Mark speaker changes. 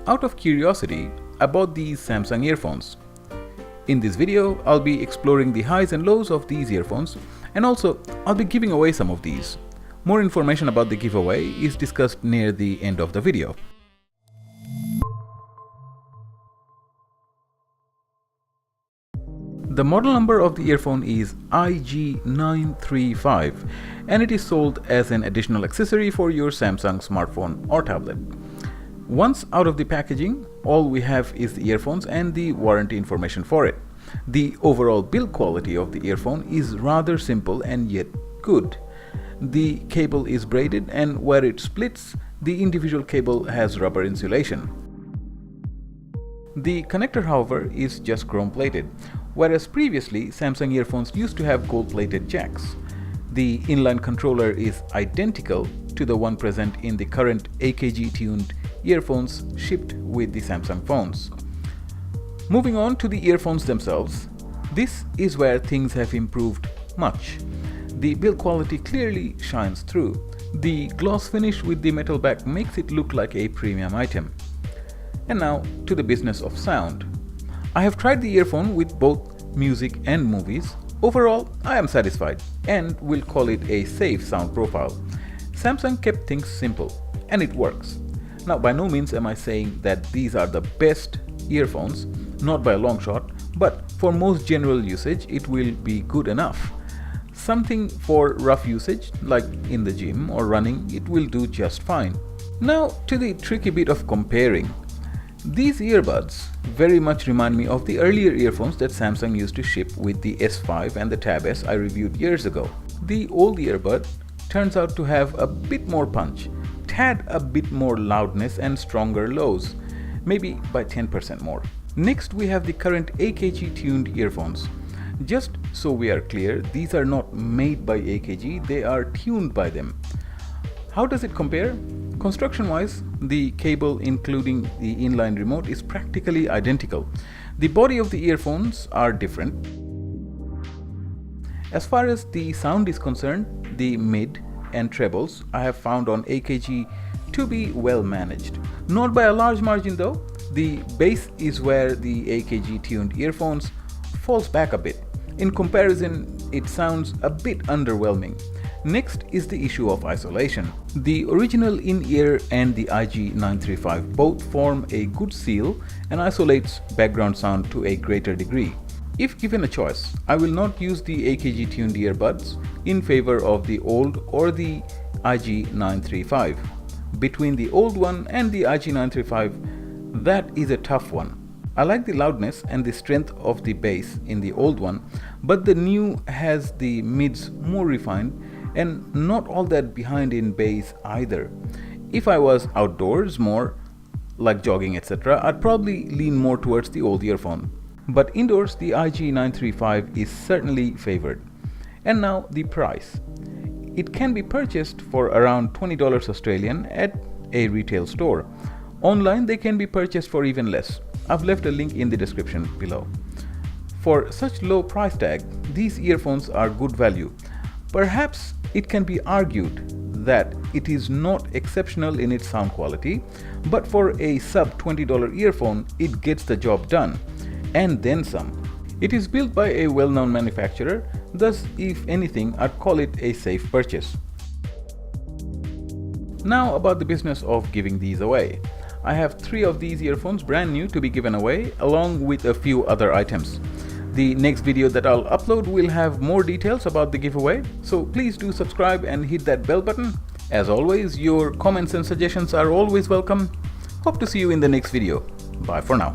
Speaker 1: Out of curiosity, I bought these Samsung earphones. In this video, I'll be exploring the highs and lows of these earphones, and also I'll be giving away some of these. More information about the giveaway is discussed near the end of the video. The model number of the earphone is IG935 and it is sold as an additional accessory for your Samsung smartphone or tablet. Once out of the packaging, all we have is the earphones and the warranty information for it. The overall build quality of the earphone is rather simple and yet good. The cable is braided and where it splits, the individual cable has rubber insulation. The connector, however, is just chrome plated, whereas previously Samsung earphones used to have gold plated jacks. The inline controller is identical to the one present in the current AKG tuned earphones shipped with the Samsung phones. Moving on to the earphones themselves, this is where things have improved much. The build quality clearly shines through. The gloss finish with the metal back makes it look like a premium item. And now to the business of sound. I have tried the earphone with both music and movies. Overall, I am satisfied and will call it a safe sound profile. Samsung kept things simple and it works. Now, by no means am I saying that these are the best earphones, not by a long shot, but for most general usage it will be good enough. Something for rough usage like in the gym or running, it will do just fine. Now to the tricky bit of comparing. These earbuds very much remind me of the earlier earphones that Samsung used to ship with the S5 and the Tab S I reviewed years ago. The old earbud turns out to have a bit more punch, tad a bit more loudness and stronger lows, maybe by 10% more. Next we have the current AKG tuned earphones. Just so we are clear, these are not made by AKG, they are tuned by them. How does it compare? Construction wise, the cable including the inline remote is practically identical. The body of the earphones are different. As far as the sound is concerned, the mid and trebles I have found on AKG to be well managed. Not by a large margin though. The bass is where the AKG tuned earphones falls back a bit. In comparison, it sounds a bit underwhelming. Next is the issue of isolation. The original in-ear and the IG935 both form a good seal and isolates background sound to a greater degree. If given a choice, I will not use the AKG tuned earbuds in favor of the old or the IG935. Between the old one and the IG935, that is a tough one. I like the loudness and the strength of the bass in the old one, but the new has the mids more refined and not all that behind in bass either. If I was outdoors more, like jogging etc., I'd probably lean more towards the old earphone. But indoors, the IG935 is certainly favored. And now the price. It can be purchased for around $20 Australian at a retail store. Online they can be purchased for even less. I've left a link in the description below. For such low price tag, these earphones are good value. Perhaps it can be argued that it is not exceptional in its sound quality, but for a sub $20 earphone, it gets the job done, and then some. It is built by a well-known manufacturer, thus if anything, I'd call it a safe purchase. Now about the business of giving these away. I have 3 of these earphones brand new to be given away, along with a few other items. The next video that I'll upload will have more details about the giveaway, so please do subscribe and hit that bell button. As always, your comments and suggestions are always welcome. Hope to see you in the next video. Bye for now.